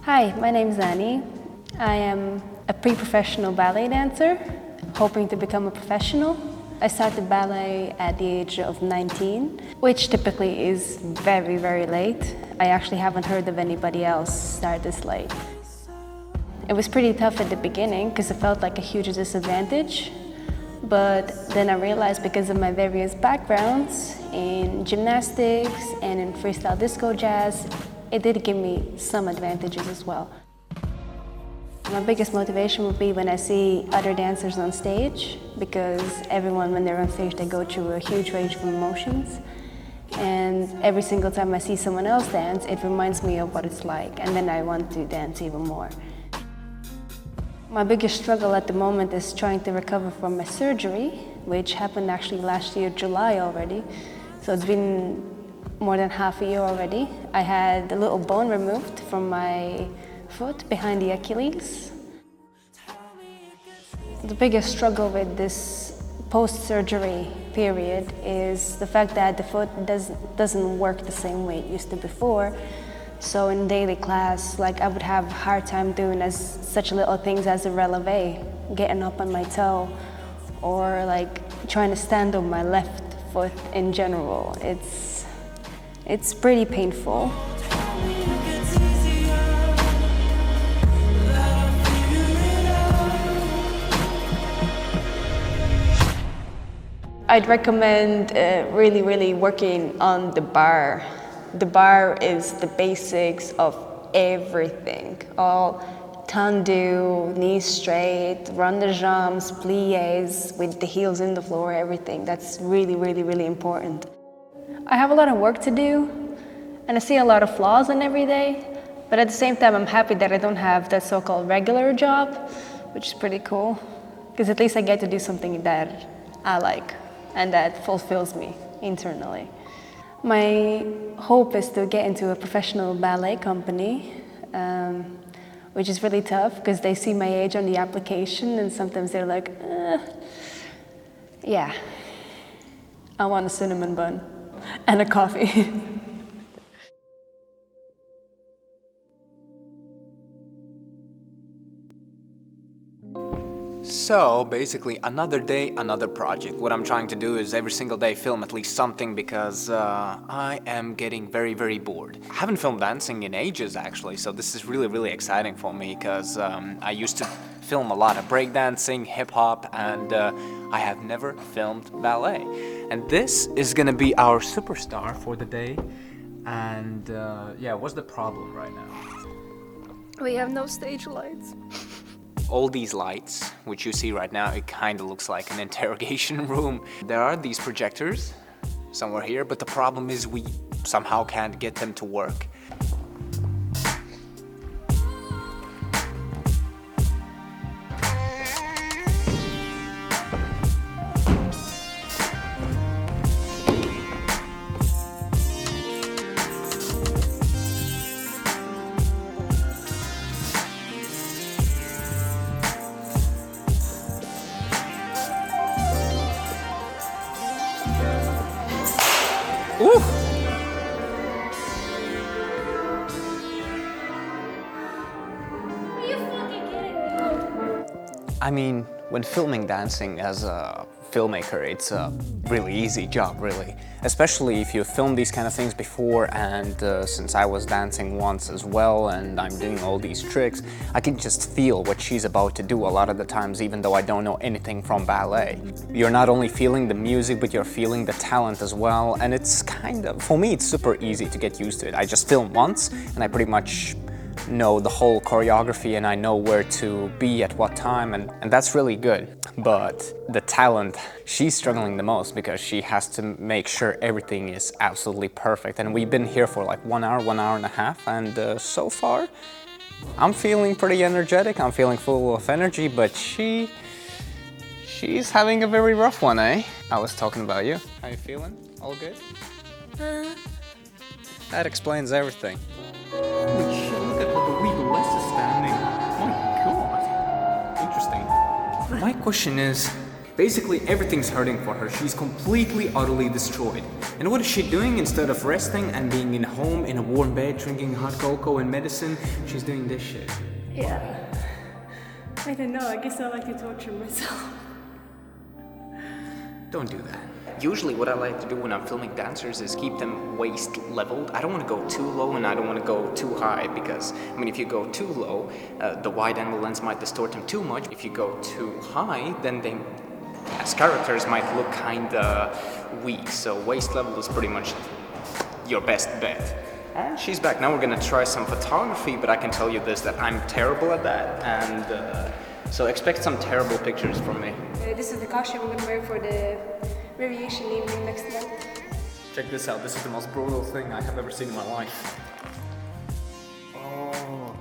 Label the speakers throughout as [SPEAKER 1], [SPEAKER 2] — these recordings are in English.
[SPEAKER 1] Hi, my name is Annie. I am a pre-professional ballet dancer, hoping to become a professional. I started ballet at the age of 19, which typically is very, very late. I actually haven't heard of anybody else start this late. It was pretty tough at the beginning because it felt like a huge disadvantage. But then I realized because of my various backgrounds in gymnastics and in freestyle disco jazz, it did give me some advantages as well. My biggest motivation would be when I see other dancers on stage, because everyone, when they're on stage, they go through a huge range of emotions. And every single time I see someone else dance, it reminds me of what it's like, and then I want to dance even more. My biggest struggle at the moment is trying to recover from my surgery, which happened actually last year, July already. So it's been more than half a year already. I had a little bone removed from my foot behind the Achilles. The biggest struggle with this post-surgery period is the fact that the foot doesn't work the same way it used to before. So in daily class, I would have a hard time doing such little things as a releve, getting up on my toe, or trying to stand on my left foot in general. It's pretty painful. I'd recommend really working on the bar. The bar is the basics of everything. All tendu, knees straight, rond de jambes, pliés, with the heels in the floor, everything. That's really important. I have a lot of work to do, and I see a lot of flaws in every day, but at the same time, I'm happy that I don't have that so-called regular job, which is pretty cool, because at least I get to do something that I like and that fulfills me internally. My hope is to get into a professional ballet company, which is really tough because they see my age on the application and sometimes they're like, yeah, I want a cinnamon bun and a coffee.
[SPEAKER 2] So basically, another day, another project. What I'm trying to do is every single day film at least something because I am getting very bored. I haven't filmed dancing in ages actually, so this is really exciting for me because I used to film a lot of breakdancing, hip-hop, and I have never filmed ballet. And this is gonna be our superstar for the day. And yeah, what's the problem right now?
[SPEAKER 1] We have no stage lights.
[SPEAKER 2] All these lights, which you see right now, it kind of looks like an interrogation room. There are these projectors somewhere here, but the problem is we somehow can't get them to work. Ooh.
[SPEAKER 1] Are you fucking kidding me?
[SPEAKER 2] I mean, when filming dancing as a filmmaker, it's a really easy job, really. Especially if you film these kind of things before, and since I was dancing once as well and I'm doing all these tricks, I can just feel what she's about to do a lot of the times, even though I don't know anything from ballet. You're not only feeling the music, but you're feeling the talent as well, and it's kind of, for me, it's super easy to get used to it. I just film once and I pretty much know the whole choreography and I know where to be at what time, and that's really good. But the talent, she's struggling the most because she has to make sure everything is absolutely perfect, and we've been here for like 1 hour, 1.5 hours, and so far I'm feeling pretty energetic, I'm feeling full of energy, but she's having a very rough one, eh? I was talking about you. How you feeling? All good? That explains everything. Holy shit, look at how the legal list is standing. My god. Interesting. My question is, Basically, everything's hurting for her. She's completely, utterly destroyed. And what is she doing? Instead of resting and being in home, in a warm bed, drinking hot cocoa and medicine, she's doing this shit.
[SPEAKER 1] Yeah. I don't know, I guess I like to torture myself.
[SPEAKER 2] Don't do that. Usually what I like to do when I'm filming dancers is keep them waist leveled. I don't want to go too low and I don't want to go too high because, I mean, if you go too low, the wide angle lens might distort them too much. If you go too high, then they, as characters, might look kinda weak. So waist level is pretty much your best bet. And she's back. Now we're gonna try some photography, but I can tell you this, that I'm terrible at that, and so expect some terrible pictures from me.
[SPEAKER 1] This is the costume I'm gonna wear for the variation evening next month.
[SPEAKER 2] Check this out. This is the most brutal thing I have ever seen in my life. Oh.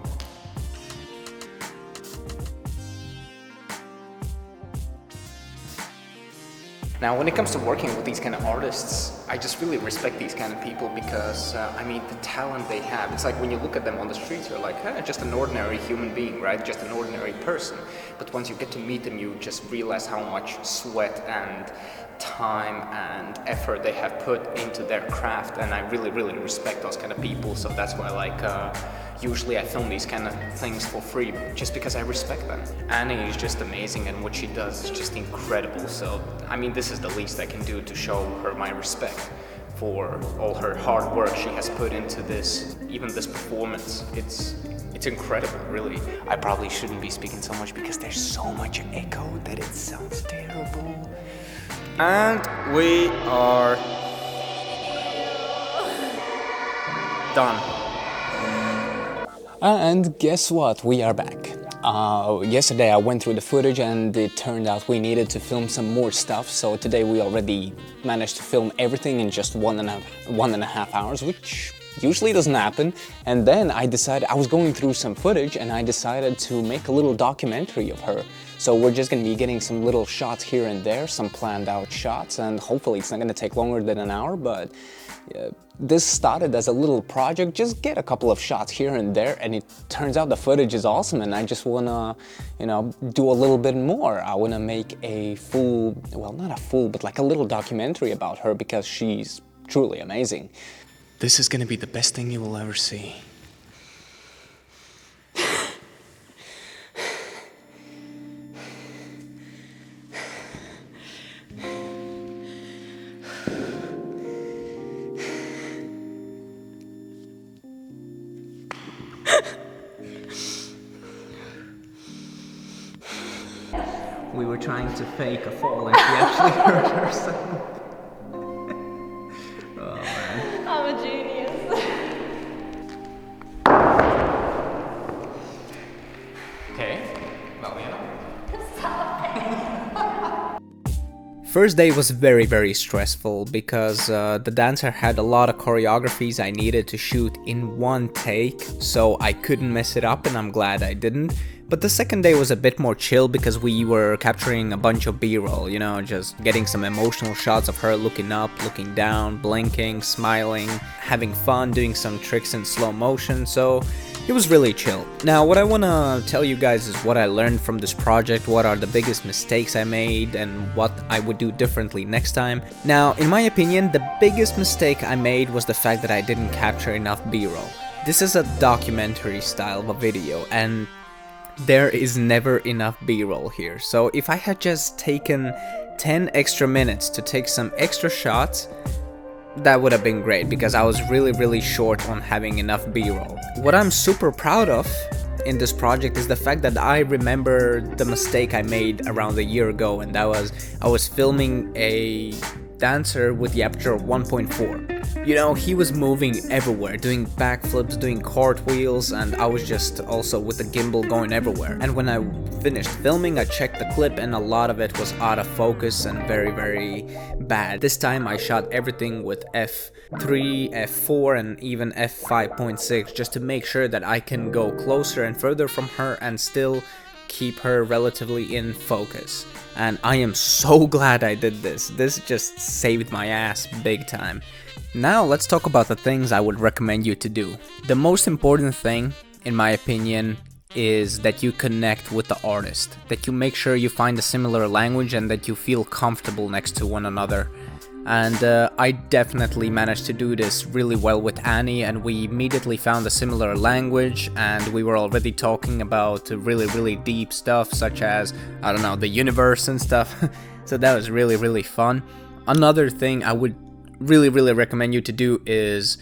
[SPEAKER 2] Now, when it comes to working with these kind of artists, I just really respect these kind of people because, I mean, the talent they have. It's like when you look at them on the streets, you're like, just an ordinary human being, right? Just an ordinary person. But once you get to meet them, you just realize how much sweat and time and effort they have put into their craft, and I really, really respect those kind of people. So that's why, like, usually I film these kind of things for free just because I respect them. Annie is just amazing, and what she does is just incredible. So, I mean, this is the least I can do to show her my respect for all her hard work she has put into this, even this performance. It's incredible, really. I probably shouldn't be speaking so much because there's so much echo that it sounds terrible. And we are done. And guess what? We are back. Yesterday I went through the footage and it turned out we needed to film some more stuff, so today we already managed to film everything in just one and a half hours, which usually doesn't happen. And then I was going through some footage and I decided to make a little documentary of her. So we're just going to be getting some little shots here and there, some planned out shots, and hopefully it's not going to take longer than an hour, but this started as a little project, just get a couple of shots here and there, and it turns out the footage is awesome, and I just want to, do a little bit more. I want to make a full, well, not a full, but like a little documentary about her because she's truly amazing. This is going to be the best thing you will ever see. We were trying to fake a fall and she actually hurt herself. Oh man.
[SPEAKER 1] I'm a genius.
[SPEAKER 2] Okay, Ballet.
[SPEAKER 1] Stop it.
[SPEAKER 2] First day was very, very stressful because the dancer had a lot of choreographies I needed to shoot in one take, so I couldn't mess it up, and I'm glad I didn't. But the second day was a bit more chill because we were capturing a bunch of B-roll, just getting some emotional shots of her looking up, looking down, blinking, smiling, having fun, doing some tricks in slow motion, so it was really chill. Now, what I want to tell you guys is what I learned from this project, what are the biggest mistakes I made, and what I would do differently next time. Now, in my opinion, the biggest mistake I made was the fact that I didn't capture enough B-roll. This is a documentary style of a video, and there is never enough B-roll here. So if I had just taken 10 extra minutes to take some extra shots, that would have been great because I was really, really short on having enough B-roll. What I'm super proud of in this project is the fact that I remember the mistake I made around a year ago, and that was I was filming a dancer with the aperture of 1.4. He was moving everywhere, doing backflips, doing cartwheels, and I was just also with the gimbal going everywhere. And when I finished filming, I checked the clip and a lot of it was out of focus and very, very bad. This time I shot everything with f3, f4, and even f5.6 just to make sure that I can go closer and further from her and still keep her relatively in focus. And I am so glad I did this. This just saved my ass big time. Now let's talk about the things I would recommend you to do. The most important thing, in my opinion, is that you connect with the artist, that you make sure you find a similar language and that you feel comfortable next to one another. And I definitely managed to do this really well with Annie, and we immediately found a similar language, and we were already talking about really deep stuff, such as, I don't know, the universe and stuff. So that was really fun. Another thing I would really recommend you to do is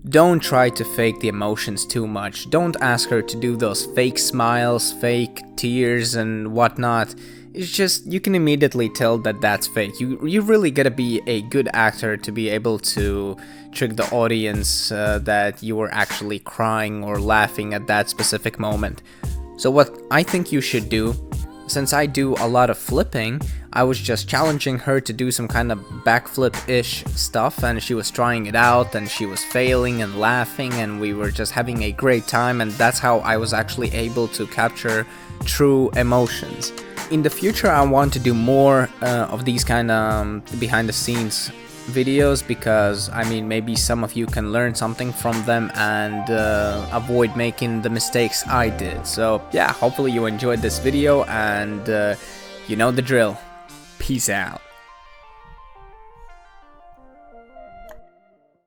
[SPEAKER 2] don't try to fake the emotions too much. Don't ask her to do those fake smiles, fake tears and whatnot. It's just, you can immediately tell that that's fake. You really gotta be a good actor to be able to trick the audience that you were actually crying or laughing at that specific moment. So what I think you should do, since I do a lot of flipping, I was just challenging her to do some kind of backflip-ish stuff, and she was trying it out and she was failing and laughing, and we were just having a great time, and that's how I was actually able to capture true emotions. In the future I want to do more of these kind of behind the scenes videos, because I mean, maybe some of you can learn something from them and avoid making the mistakes I did. So yeah, hopefully you enjoyed this video, and you know the drill. Peace out.